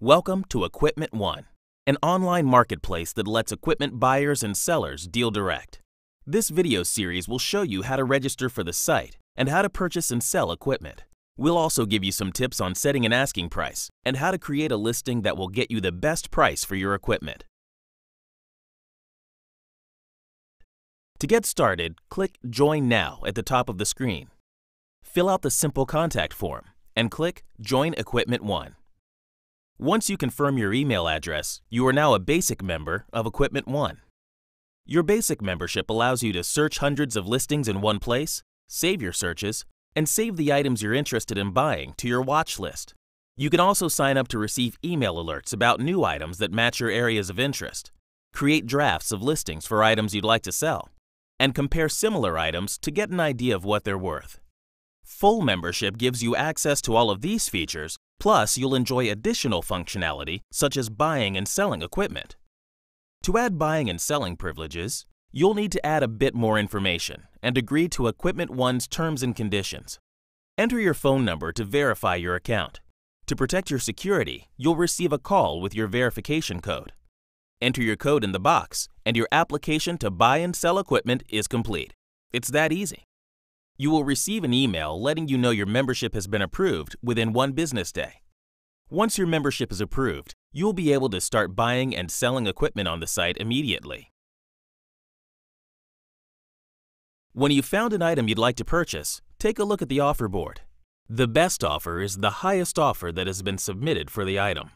Welcome to Equipment One, an online marketplace that lets equipment buyers and sellers deal direct. This video series will show you how to register for the site and how to purchase and sell equipment. We'll also give you some tips on setting an asking price and how to create a listing that will get you the best price for your equipment. To get started, click Join Now at the top of the screen. Fill out the simple contact form and click Join Equipment One. Once you confirm your email address, you are now a basic member of Equipment One. Your basic membership allows you to search hundreds of listings in one place, save your searches, and save the items you're interested in buying to your watch list. You can also sign up to receive email alerts about new items that match your areas of interest, create drafts of listings for items you'd like to sell, and compare similar items to get an idea of what they're worth. Full membership gives you access to all of these features, plus you'll enjoy additional functionality such as buying and selling equipment. To add buying and selling privileges, you'll need to add a bit more information and agree to Equipment One's terms and conditions. Enter your phone number to verify your account. To protect your security, you'll receive a call with your verification code. Enter your code in the box, and your application to buy and sell equipment is complete. It's that easy. You will receive an email letting you know your membership has been approved within 1 business day. Once your membership is approved, you'll be able to start buying and selling equipment on the site immediately. When you've found an item you'd like to purchase, take a look at the offer board. The best offer is the highest offer that has been submitted for the item.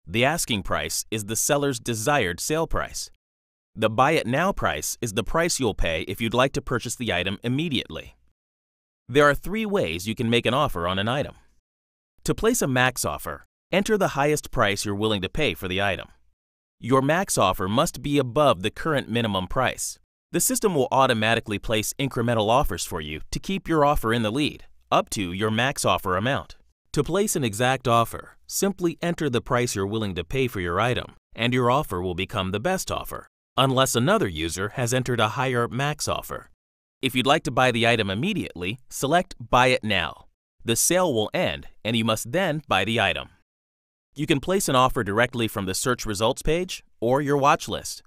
The asking price is the seller's desired sale price. The buy it now price is the price you'll pay if you'd like to purchase the item immediately. There are 3 ways you can make an offer on an item. To place a max offer, enter the highest price you're willing to pay for the item. Your max offer must be above the current minimum price. The system will automatically place incremental offers for you to keep your offer in the lead, up to your max offer amount. To place an exact offer, simply enter the price you're willing to pay for your item, and your offer will become the best offer, unless another user has entered a higher max offer. If you'd like to buy the item immediately, select Buy It Now. The sale will end, and you must then buy the item. You can place an offer directly from the search results page or your watch list.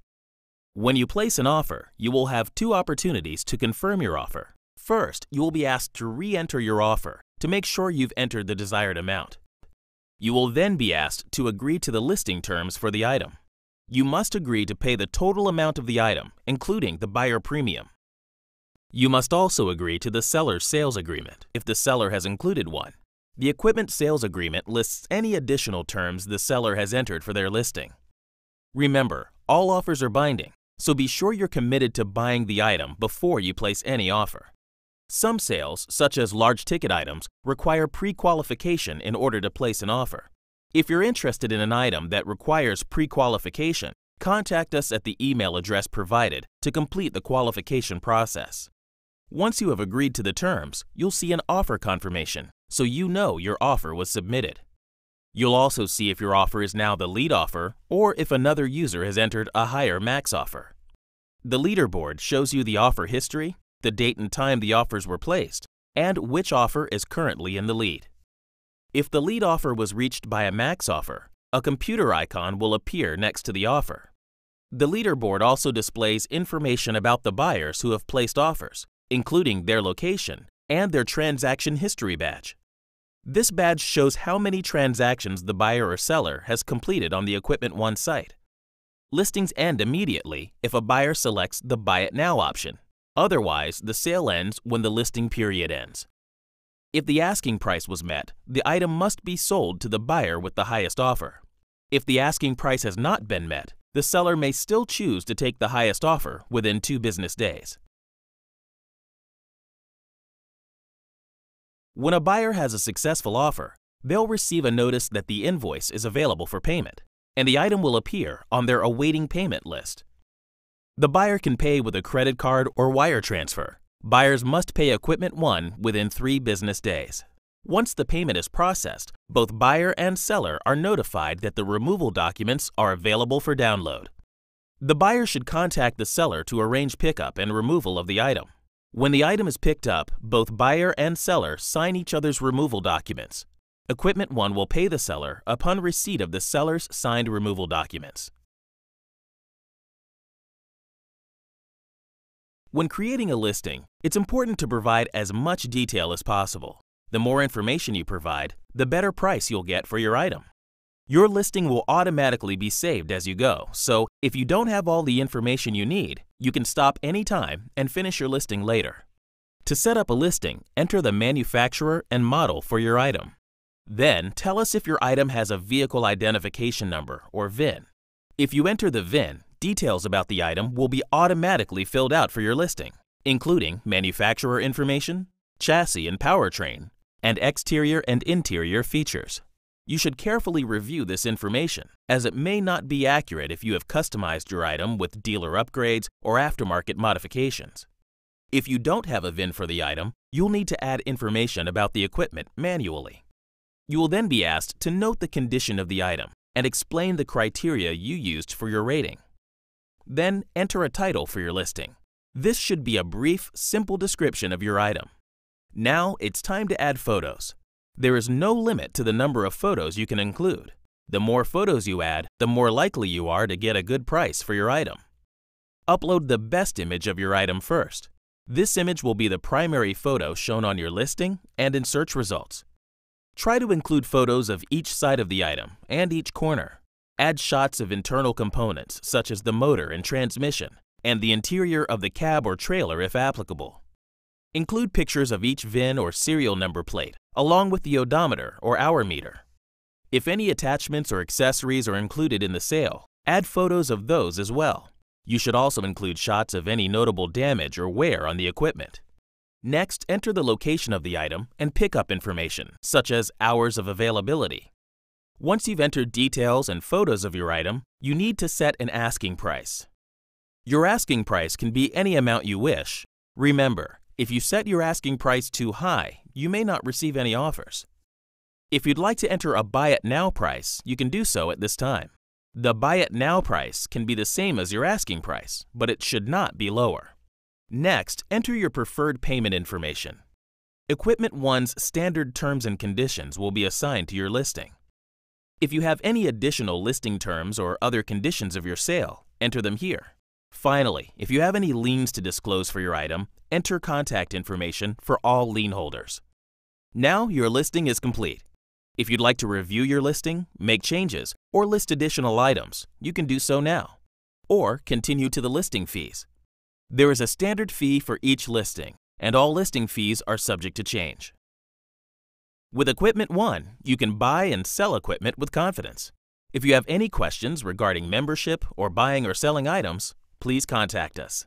When you place an offer, you will have 2 opportunities to confirm your offer. First, you will be asked to re-enter your offer to make sure you've entered the desired amount. You will then be asked to agree to the listing terms for the item. You must agree to pay the total amount of the item, including the buyer premium. You must also agree to the seller's sales agreement, if the seller has included one. The equipment sales agreement lists any additional terms the seller has entered for their listing. Remember, all offers are binding, so be sure you're committed to buying the item before you place any offer. Some sales, such as large ticket items, require pre-qualification in order to place an offer. If you're interested in an item that requires pre-qualification, contact us at the email address provided to complete the qualification process. Once you have agreed to the terms, you'll see an offer confirmation, so you know your offer was submitted. You'll also see if your offer is now the lead offer or if another user has entered a higher max offer. The leaderboard shows you the offer history, the date and time the offers were placed, and which offer is currently in the lead. If the lead offer was reached by a max offer, a computer icon will appear next to the offer. The leaderboard also displays information about the buyers who have placed offers, including their location and their transaction history badge. This badge shows how many transactions the buyer or seller has completed on the Equipment One site. Listings end immediately if a buyer selects the Buy It Now option. Otherwise, the sale ends when the listing period ends. If the asking price was met, the item must be sold to the buyer with the highest offer. If the asking price has not been met, the seller may still choose to take the highest offer within 2 business days. When a buyer has a successful offer, they'll receive a notice that the invoice is available for payment, and the item will appear on their awaiting payment list. The buyer can pay with a credit card or wire transfer. Buyers must pay Equipment One within 3 business days. Once the payment is processed, both buyer and seller are notified that the removal documents are available for download. The buyer should contact the seller to arrange pickup and removal of the item. When the item is picked up, both buyer and seller sign each other's removal documents. Equipment 1 will pay the seller upon receipt of the seller's signed removal documents. When creating a listing, it's important to provide as much detail as possible. The more information you provide, the better price you'll get for your item. Your listing will automatically be saved as you go, so if you don't have all the information you need, you can stop anytime and finish your listing later. To set up a listing, enter the manufacturer and model for your item. Then tell us if your item has a vehicle identification number or VIN. If you enter the VIN, details about the item will be automatically filled out for your listing, including manufacturer information, chassis and powertrain, and exterior and interior features. You should carefully review this information, as it may not be accurate if you have customized your item with dealer upgrades or aftermarket modifications. If you don't have a VIN for the item, you'll need to add information about the equipment manually. You will then be asked to note the condition of the item and explain the criteria you used for your rating. Then enter a title for your listing. This should be a brief, simple description of your item. Now it's time to add photos. There is no limit to the number of photos you can include. The more photos you add, the more likely you are to get a good price for your item. Upload the best image of your item first. This image will be the primary photo shown on your listing and in search results. Try to include photos of each side of the item and each corner. Add shots of internal components such as the motor and transmission, and the interior of the cab or trailer if applicable. Include pictures of each VIN or serial number plate, along with the odometer or hour meter. If any attachments or accessories are included in the sale, add photos of those as well. You should also include shots of any notable damage or wear on the equipment. Next, enter the location of the item and pickup information, such as hours of availability. Once you've entered details and photos of your item, you need to set an asking price. Your asking price can be any amount you wish. Remember, if you set your asking price too high, you may not receive any offers. If you'd like to enter a Buy It Now price, you can do so at this time. The Buy It Now price can be the same as your asking price, but it should not be lower. Next, enter your preferred payment information. Equipment 1's standard terms and conditions will be assigned to your listing. If you have any additional listing terms or other conditions of your sale, enter them here. Finally, if you have any liens to disclose for your item, enter contact information for all lien holders. Now your listing is complete. If you'd like to review your listing, make changes, or list additional items, you can do so now. Or continue to the listing fees. There is a standard fee for each listing, and all listing fees are subject to change. With Equipment 1, you can buy and sell equipment with confidence. If you have any questions regarding membership or buying or selling items, please contact us.